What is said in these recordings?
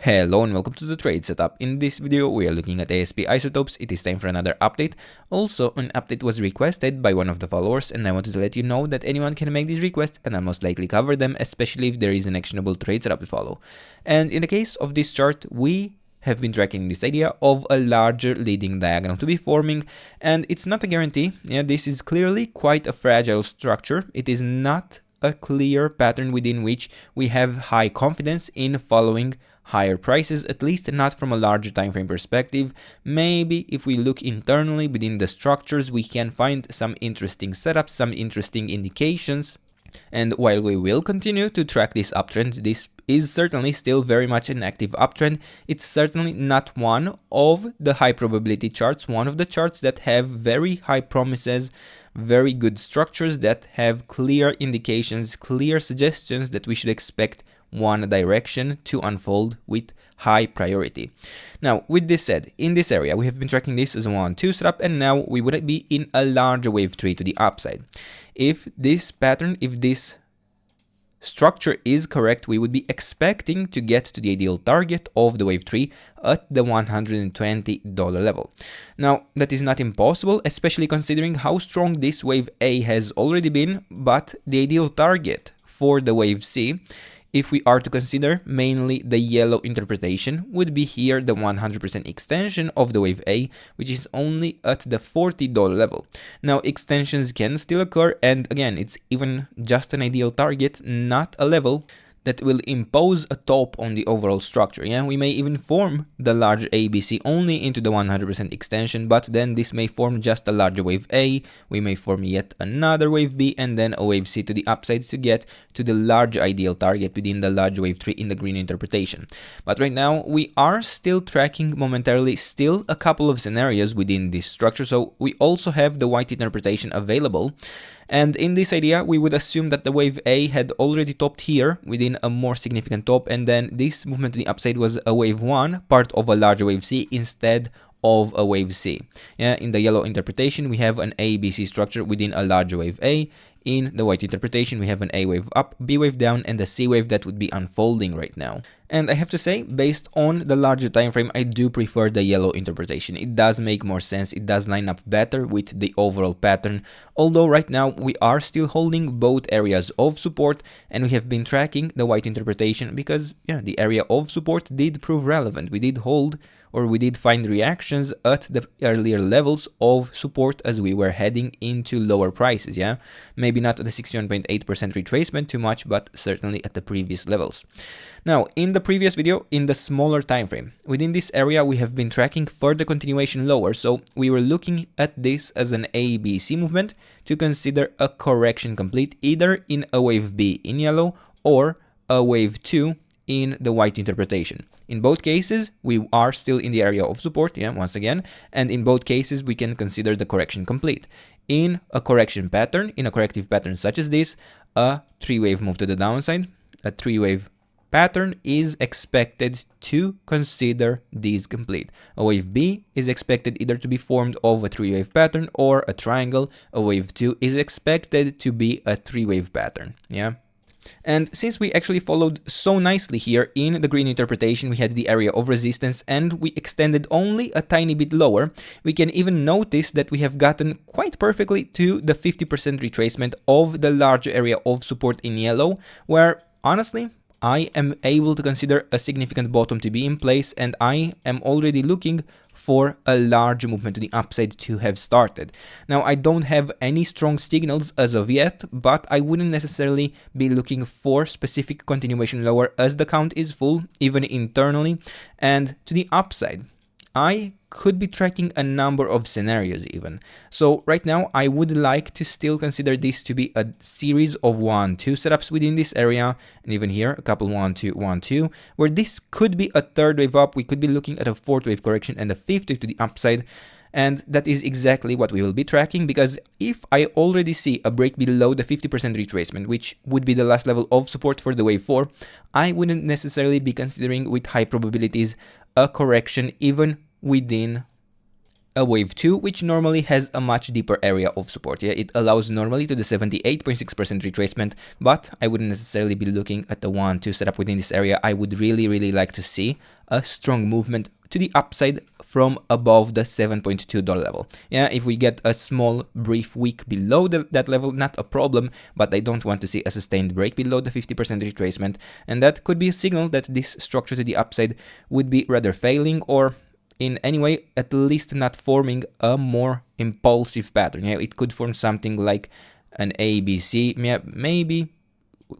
Hello and welcome to the trade setup. In this video we are looking at ASP Isotopes. It is time for another update. Also, an update was requested by one of the followers and I wanted to let you know that anyone can make these requests and I'll most likely cover them, especially if there is an actionable trade setup to follow. And in the case of this chart, we have been tracking this idea of a larger leading diagonal to be forming, and it's not a guarantee. This is clearly quite a fragile structure. It is not a clear pattern within which we have high confidence in following higher prices, at least not from a larger time frame perspective. Maybe if we look internally within the structures, we can find some interesting setups, some interesting indications. And while we will continue to track this uptrend, this is certainly still very much an active uptrend. It's certainly not one of the high probability charts, one of the charts that have very high promises, very good structures that have clear indications, clear suggestions that we should expect one direction to unfold with high priority. Now, with this said, in this area, we have been tracking this as a 1-2 setup, and now we would be in a larger wave 3 to the upside. If this pattern, if this structure is correct, we would be expecting to get to the ideal target of the wave 3 at the $120 level. Now, that is not impossible, especially considering how strong this wave A has already been, but the ideal target for the wave C, if we are to consider mainly the yellow interpretation, would be here the 100% extension of the wave A, which is only at the $40 level. Now, extensions can still occur, and again, it's even just an ideal target, not a level that will impose a top on the overall structure. We may even form the large ABC only into the 100% extension, but then this may form just a larger wave A, we may form yet another wave B, and then a wave C to the upside to get to the large ideal target within the large wave 3 in the green interpretation. But right now, we are still tracking momentarily still a couple of scenarios within this structure, so we also have the white interpretation available. And in this idea, we would assume that the wave A had already topped here within a more significant top, and then this movement to the upside was a wave 1, part of a larger wave C instead of a wave C. In the yellow interpretation, we have an ABC structure within a larger wave A. In the white interpretation, we have an A wave up, B wave down, and a C wave that would be unfolding right now. And I have to say, based on the larger time frame, I do prefer the yellow interpretation. It does make more sense, it does line up better with the overall pattern, although right now we are still holding both areas of support, and we have been tracking the white interpretation because the area of support did prove relevant. We did hold, or we did find reactions at the earlier levels of support as we were heading into lower prices. Maybe not at the 61.8% retracement too much, but certainly at the previous levels. Now, in the previous video, in the smaller time frame, within this area we have been tracking further continuation lower, so we were looking at this as an ABC movement to consider a correction complete either in a wave B in yellow or a wave 2 in the white interpretation. In both cases, we are still in the area of support, once again, and in both cases we can consider the correction complete. In a correction pattern, in a corrective pattern such as this, a 3-wave move to the downside, a 3-wave pattern is expected to consider these complete. A wave B is expected either to be formed of a 3-wave pattern or a triangle. A wave 2 is expected to be a 3-wave pattern. And since we actually followed so nicely here in the green interpretation, we had the area of resistance and we extended only a tiny bit lower, we can even notice that we have gotten quite perfectly to the 50% retracement of the larger area of support in yellow, where honestly, I am able to consider a significant bottom to be in place, and I am already looking for a large movement to the upside to have started. Now, I don't have any strong signals as of yet, but I wouldn't necessarily be looking for specific continuation lower as the count is full, even internally, and to the upside. I could be tracking a number of scenarios even. So right now I would like to still consider this to be a series of 1-2 setups within this area, and even here a couple 1-2, 1-2, where this could be a 3rd wave up, we could be looking at a 4th wave correction and a 5th wave to the upside. And that is exactly what we will be tracking, because if I already see a break below the 50% retracement, which would be the last level of support for the wave 4, I wouldn't necessarily be considering with high probabilities a correction even within a wave 2, which normally has a much deeper area of support. Yeah, it allows normally to the 78.6% retracement, but I wouldn't necessarily be looking at the 1-2 setup within this area. I would really like to see a strong movement to the upside from above the $7.2 level. Yeah, if we get a small brief week below that level, not a problem, but I don't want to see a sustained break below the 50% retracement, and that could be a signal that this structure to the upside would be rather failing, or in any way at least not forming a more impulsive pattern. Yeah, it could form something like an ABC, yeah, maybe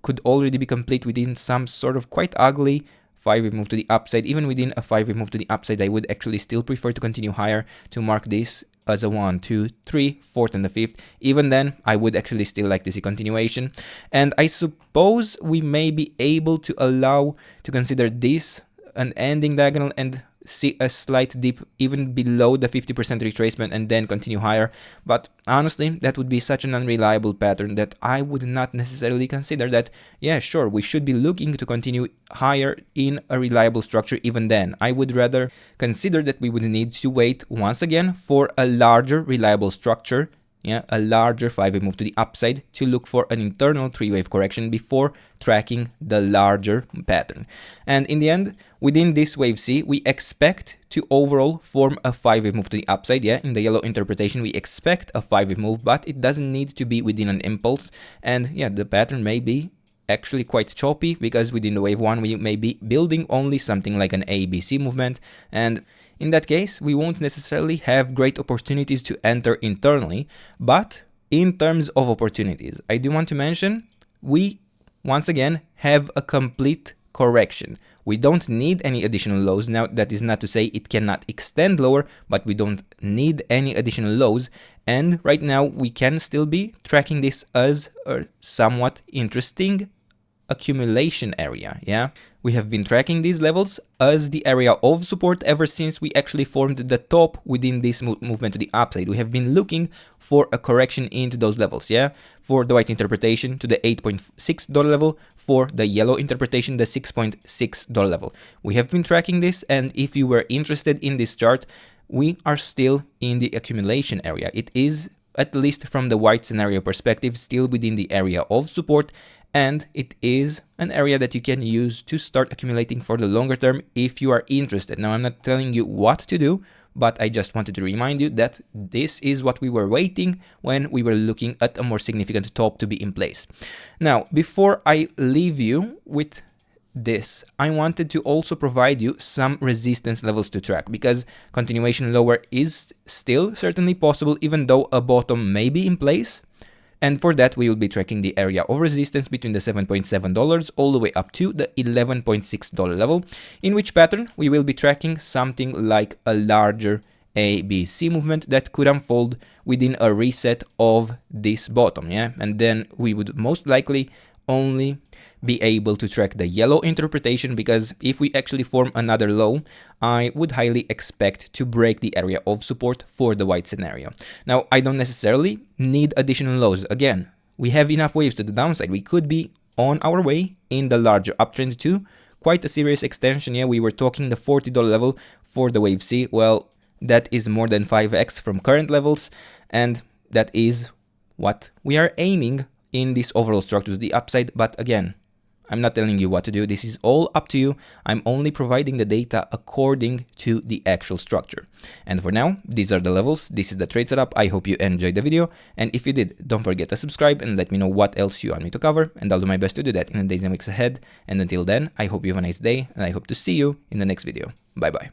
could already be complete within some sort of quite ugly 5-wave move to the upside. Even within a 5-wave move to the upside, I would actually still prefer to continue higher to mark this as a 1, 2, 3, 4th and the 5th. Even then, I would actually still like to see continuation. And I suppose we may be able to allow to consider this an ending diagonal and see a slight dip even below the 50% retracement and then continue higher. But honestly, that would be such an unreliable pattern that I would not necessarily consider that, yeah, sure, we should be looking to continue higher in a reliable structure even then. I would rather consider that we would need to wait once again for a larger reliable structure, yeah, a larger 5-wave move to the upside to look for an internal 3-wave correction before tracking the larger pattern. And in the end, within this wave C, we expect to overall form a 5-wave move to the upside. Yeah, in the yellow interpretation, we expect a 5-wave move, but it doesn't need to be within an impulse. And yeah, the pattern may be actually quite choppy, because within the wave 1, we may be building only something like an ABC movement, and in that case, we won't necessarily have great opportunities to enter internally. But in terms of opportunities, I do want to mention, we once again have a complete correction. We don't need any additional lows. Now, that is not to say it cannot extend lower, but we don't need any additional lows. And right now, we can still be tracking this as a somewhat interesting accumulation area. Yeah, we have been tracking these levels as the area of support ever since we actually formed the top within this movement to the upside. We have been looking for a correction into those levels. Yeah, for the white interpretation to the $8.6 level, for the yellow interpretation the $6.6 level. We have been tracking this, and if you were interested in this chart, we are still in the accumulation area. It is, at least from the white scenario perspective, still within the area of support, and it is an area that you can use to start accumulating for the longer term if you are interested. Now, I'm not telling you what to do, but I just wanted to remind you that this is what we were waiting when we were looking at a more significant top to be in place. Now, before I leave you with this, I wanted to also provide you some resistance levels to track, because continuation lower is still certainly possible, even though a bottom may be in place. And for that, we will be tracking the area of resistance between the $7.7 all the way up to the $11.6 level, in which pattern we will be tracking something like a larger ABC movement that could unfold within a reset of this bottom. Yeah, and then we would most likely only be able to track the yellow interpretation, because if we actually form another low, I would highly expect to break the area of support for the white scenario. Now, I don't necessarily need additional lows. Again, we have enough waves to the downside. We could be on our way in the larger uptrend to quite a serious extension. Yeah, we were talking the $40 level for the wave C. Well, that is more than 5x from current levels, and that is what we are aiming in this overall structure to the upside. But again, I'm not telling you what to do. This is all up to you. I'm only providing the data according to the actual structure. And for now, these are the levels. This is the trade setup. I hope you enjoyed the video. And if you did, don't forget to subscribe and let me know what else you want me to cover. And I'll do my best to do that in the days and weeks ahead. And until then, I hope you have a nice day, and I hope to see you in the next video. Bye bye.